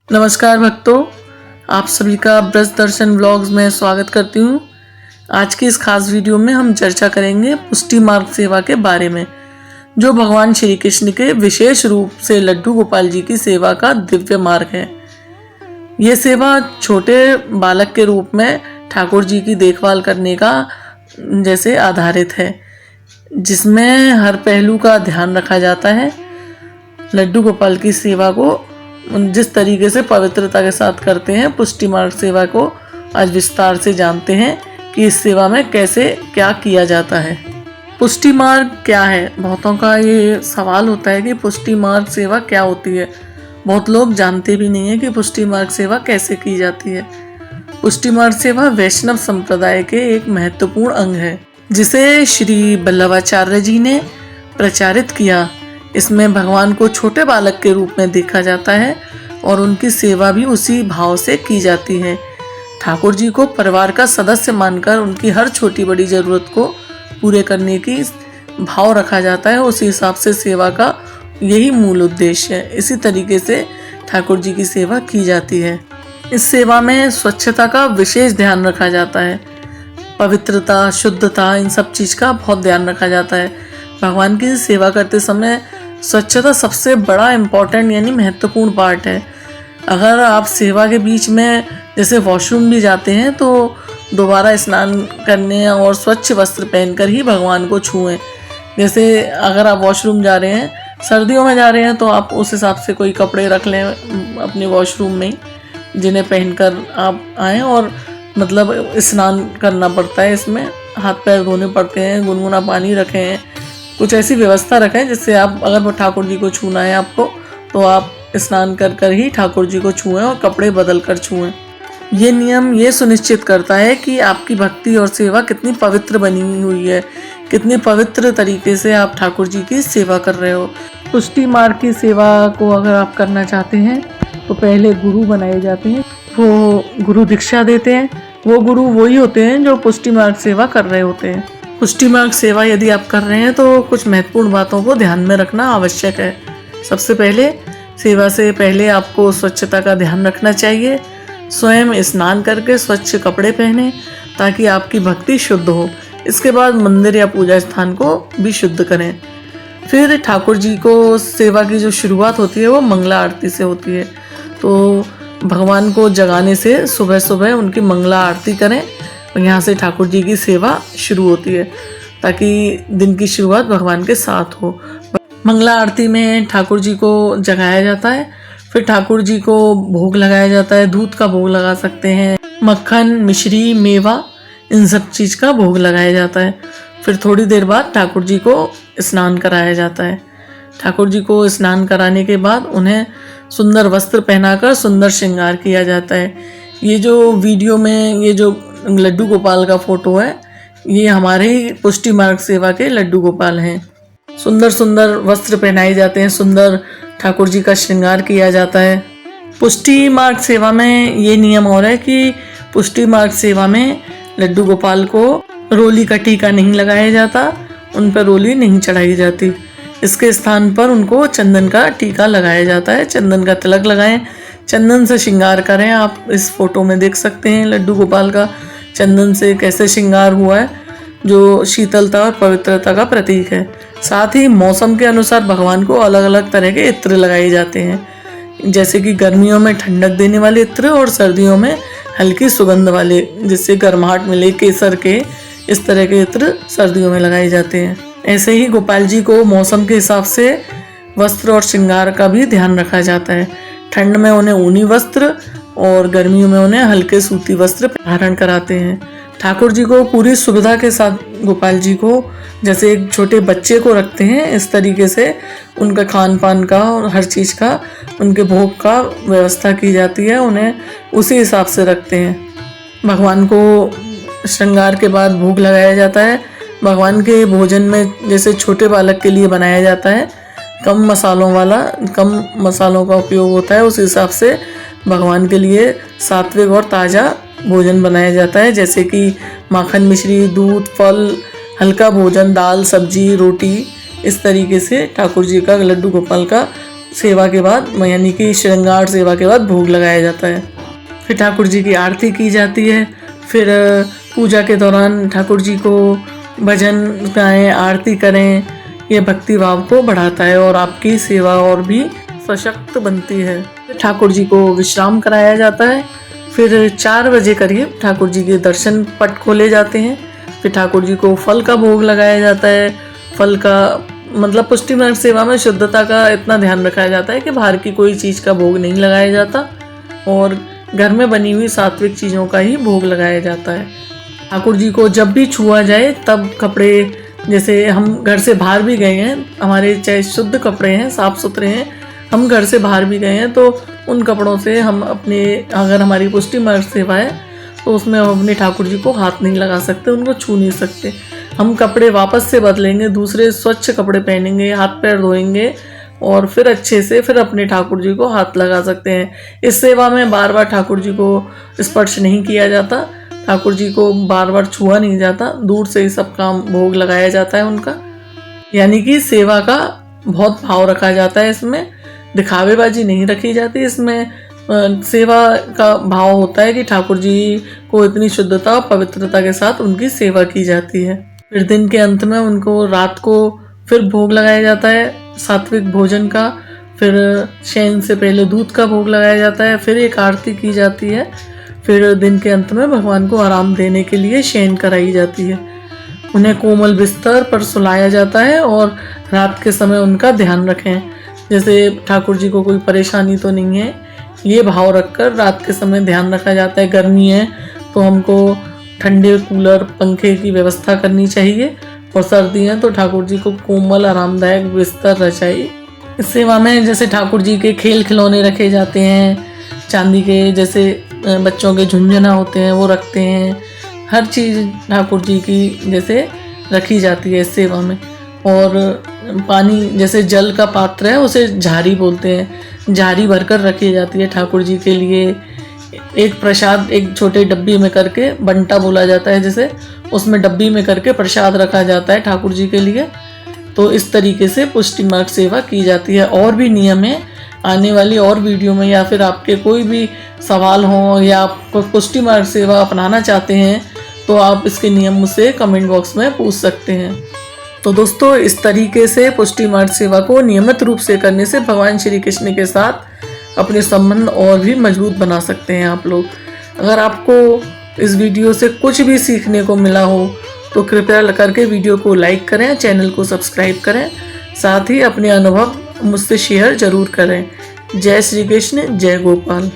नमस्कार भक्तों, आप सभी का ब्रज दर्शन व्लॉग्स में स्वागत करती हूँ। आज की इस खास वीडियो में हम चर्चा करेंगे पुष्टि मार्ग सेवा के बारे में, जो भगवान श्री कृष्ण के विशेष रूप से लड्डू गोपाल जी की सेवा का दिव्य मार्ग है। ये सेवा छोटे बालक के रूप में ठाकुर जी की देखभाल करने का जैसे आधारित है, जिसमें हर पहलू का ध्यान रखा जाता है। लड्डू गोपाल की सेवा को जिस तरीके से पवित्रता के साथ करते हैं, पुष्टि मार्ग सेवा को आज विस्तार से जानते हैं कि इस सेवा में कैसे क्या किया जाता है। पुष्टि मार्ग क्या है? बहुतों का ये सवाल होता है कि पुष्टि मार्ग सेवा क्या होती है। बहुत लोग जानते भी नहीं है कि पुष्टि मार्ग सेवा कैसे की जाती है। पुष्टि मार्ग सेवा वैष्णव संप्रदाय के एक महत्वपूर्ण अंग है, जिसे श्री वल्लभाचार्य जी ने प्रचारित किया। इसमें भगवान को छोटे बालक के रूप में देखा जाता है और उनकी सेवा भी उसी भाव से की जाती है। ठाकुर जी को परिवार का सदस्य मानकर उनकी हर छोटी बड़ी जरूरत को पूरे करने की भाव रखा जाता है। उसी हिसाब से सेवा का यही मूल उद्देश्य है। इसी तरीके से ठाकुर जी की सेवा की जाती है। इस सेवा में स्वच्छता का विशेष ध्यान रखा जाता है। पवित्रता, शुद्धता, इन सब चीज का बहुत ध्यान रखा जाता है। भगवान की सेवा करते समय स्वच्छता सबसे बड़ा इम्पोर्टेंट यानी महत्वपूर्ण पार्ट है। अगर आप सेवा के बीच में जैसे वॉशरूम भी जाते हैं तो दोबारा स्नान करने और स्वच्छ वस्त्र पहनकर ही भगवान को छुएं। जैसे अगर आप वॉशरूम जा रहे हैं, सर्दियों में जा रहे हैं, तो आप उस हिसाब से कोई कपड़े रख लें अपने वॉशरूम में, जिन्हें पहनकर आप आएँ। और मतलब स्नान करना पड़ता है, इसमें हाथ पैर धोने पड़ते हैं, गुनगुना पानी रखें, कुछ ऐसी व्यवस्था रखें जिससे आप अगर ठाकुर जी को छूना है आपको, तो आप स्नान कर कर ही ठाकुर जी को छुएं और कपड़े बदल कर छुएं। ये नियम ये सुनिश्चित करता है कि आपकी भक्ति और सेवा कितनी पवित्र बनी हुई है, कितनी पवित्र तरीके से आप ठाकुर जी की सेवा कर रहे हो। पुष्टि मार्ग की सेवा को अगर आप करना चाहते हैं तो पहले गुरु बनाए जाते हैं, वो गुरु दीक्षा देते हैं। वो गुरु वही होते हैं जो पुष्टि मार्ग सेवा कर रहे होते हैं। पुष्टि मार्ग सेवा यदि आप कर रहे हैं तो कुछ महत्वपूर्ण बातों को ध्यान में रखना आवश्यक है। सबसे पहले, सेवा से पहले आपको स्वच्छता का ध्यान रखना चाहिए। स्वयं स्नान करके स्वच्छ कपड़े पहने ताकि आपकी भक्ति शुद्ध हो। इसके बाद मंदिर या पूजा स्थान को भी शुद्ध करें। फिर ठाकुर जी को सेवा की जो शुरुआत होती है वो मंगला आरती से होती है। तो भगवान को जगाने से सुबह सुबह उनकी मंगला आरती करें। यहाँ से ठाकुर जी की सेवा शुरू होती है ताकि दिन की शुरुआत भगवान के साथ हो। मंगला आरती में ठाकुर जी को जगाया जाता है। फिर ठाकुर जी को भोग लगाया जाता है। दूध का भोग लगा सकते हैं, मक्खन, मिश्री, मेवा, इन सब चीज का भोग लगाया जाता है। फिर थोड़ी देर बाद ठाकुर जी को स्नान कराया जाता है। ठाकुर जी को स्नान कराने के बाद उन्हें सुंदर वस्त्र पहनाकर सुंदर श्रृंगार किया जाता है। ये जो वीडियो में ये जो लड्डू गोपाल का फोटो है, ये हमारे ही पुष्टि मार्ग सेवा के लड्डू गोपाल हैं। सुंदर सुंदर वस्त्र पहनाए जाते हैं, सुंदर ठाकुर जी का श्रृंगार किया जाता है। पुष्टि मार्ग सेवा में ये नियम और है कि पुष्टि मार्ग सेवा में लड्डू गोपाल को रोली का टीका नहीं लगाया जाता, उन पर रोली नहीं चढ़ाई जाती। इसके स्थान पर उनको चंदन का टीका लगाया जाता है। चंदन का तिलक लगाएं, चंदन से श्रृंगार करें। आप इस फोटो में देख सकते हैं लड्डू गोपाल का चंदन से कैसे श्रृंगार हुआ है, जो शीतलता और पवित्रता का प्रतीक है। साथ ही मौसम के अनुसार भगवान को अलग अलग तरह के इत्र लगाए जाते हैं, जैसे कि गर्मियों में ठंडक देने वाले इत्र और सर्दियों में हल्की सुगंध वाले, जिससे गर्माहट मिले, केसर के, इस तरह के इत्र सर्दियों में लगाए जाते हैं। ऐसे ही गोपाल जी को मौसम के हिसाब से वस्त्र और श्रृंगार का भी ध्यान रखा जाता है। ठंड में उन्हें ऊनी वस्त्र और गर्मियों में उन्हें हल्के सूती वस्त्र धारण कराते हैं। ठाकुर जी को पूरी सुविधा के साथ गोपाल जी को जैसे एक छोटे बच्चे को रखते हैं, इस तरीके से उनका खान पान का और हर चीज़ का, उनके भोग का व्यवस्था की जाती है। उन्हें उसी हिसाब से रखते हैं। भगवान को श्रृंगार के बाद भोग लगाया जाता है। भगवान के भोजन में जैसे छोटे बालक के लिए बनाया जाता है, कम मसालों वाला, कम मसालों का उपयोग होता है, उस हिसाब से भगवान के लिए सात्विक और ताज़ा भोजन बनाया जाता है, जैसे कि माखन, मिश्री, दूध, फल, हल्का भोजन, दाल, सब्जी, रोटी, इस तरीके से ठाकुर जी का, लड्डू गोपाल का सेवा के बाद यानी कि श्रृंगार सेवा के बाद भोग लगाया जाता है। फिर ठाकुर जी की आरती की जाती है। फिर पूजा के दौरान ठाकुर जी को भजन गाएं, आरती करें। ये भक्ति भाव को बढ़ाता है और आपकी सेवा और भी सशक्त बनती है। ठाकुर जी को विश्राम कराया जाता है। फिर 4 बजे करीब ठाकुर जी के दर्शन पट खोले जाते हैं। फिर ठाकुर जी को फल का भोग लगाया जाता है। फल का मतलब पुष्टि मार्ग सेवा में शुद्धता का इतना ध्यान रखा जाता है कि बाहर की कोई चीज़ का भोग नहीं लगाया जाता और घर में बनी हुई सात्विक चीज़ों का ही भोग लगाया जाता है। ठाकुर जी को जब भी छुआ जाए तब कपड़े, जैसे हम घर से बाहर भी गए हैं, हमारे चाहे शुद्ध कपड़े हैं, साफ़ सुथरे हैं, हम घर से बाहर भी गए हैं तो उन कपड़ों से हम अपने, अगर हमारी पुष्टि मार्ग सेवा है तो उसमें हम अपने ठाकुर जी को हाथ नहीं लगा सकते, उनको छू नहीं सकते। हम कपड़े वापस से बदलेंगे, दूसरे स्वच्छ कपड़े पहनेंगे, हाथ पैर धोएंगे और फिर अच्छे से फिर अपने ठाकुर जी को हाथ लगा सकते हैं। इस सेवा में बार बार ठाकुर जी को स्पर्श नहीं किया जाता, ठाकुर जी को बार बार छुआ नहीं जाता, दूर से ही सब काम भोग लगाया जाता है उनका। यानी कि सेवा का बहुत भाव रखा जाता है, इसमें दिखावेबाजी नहीं रखी जाती। इसमें सेवा का भाव होता है कि ठाकुर जी को इतनी शुद्धता और पवित्रता के साथ उनकी सेवा की जाती है। फिर दिन के अंत में उनको रात को फिर भोग लगाया जाता है सात्विक भोजन का। फिर शयन से पहले दूध का भोग लगाया जाता है। फिर एक आरती की जाती है। फिर दिन के अंत में भगवान को आराम देने के लिए शयन कराई जाती है। उन्हें कोमल बिस्तर पर सुलाया जाता है और रात के समय उनका ध्यान रखें, जैसे ठाकुर जी को कोई परेशानी तो नहीं है, ये भाव रखकर रात के समय ध्यान रखा जाता है। गर्मी है तो हमको ठंडे कूलर पंखे की व्यवस्था करनी चाहिए और सर्दी है तो ठाकुर जी को कोमल आरामदायक बिस्तर रचाई। इस सेवा में जैसे ठाकुर जी के खेल खिलौने रखे जाते हैं, चांदी के जैसे बच्चों के झुंझुना होते हैं वो रखते हैं, हर चीज़ ठाकुर जी की जैसे रखी जाती है इस सेवा में। और पानी जैसे जल का पात्र है उसे झारी बोलते हैं, झारी भरकर रखी जाती है ठाकुर जी के लिए। एक प्रसाद एक छोटे डब्बी में करके बंटा बोला जाता है, जैसे उसमें डब्बी में करके प्रसाद रखा जाता है ठाकुर जी के लिए। तो इस तरीके से पुष्टि मार्ग सेवा की जाती है। और भी नियम है, आने वाली और वीडियो में, या फिर आपके कोई भी सवाल हो या आप पुष्टि मार्ग सेवा अपनाना चाहते हैं तो आप इसके नियम मुझसे कमेंट बॉक्स में पूछ सकते हैं। तो दोस्तों, इस तरीके से पुष्टि मार्ग सेवा को नियमित रूप से करने से भगवान श्री कृष्ण के साथ अपने संबंध और भी मजबूत बना सकते हैं आप लोग। अगर आपको इस वीडियो से कुछ भी सीखने को मिला हो तो कृपया करके वीडियो को लाइक करें, चैनल को सब्सक्राइब करें, साथ ही अपने अनुभव मुझसे शेयर जरूर करें। जय श्री कृष्ण, जय गोपाल।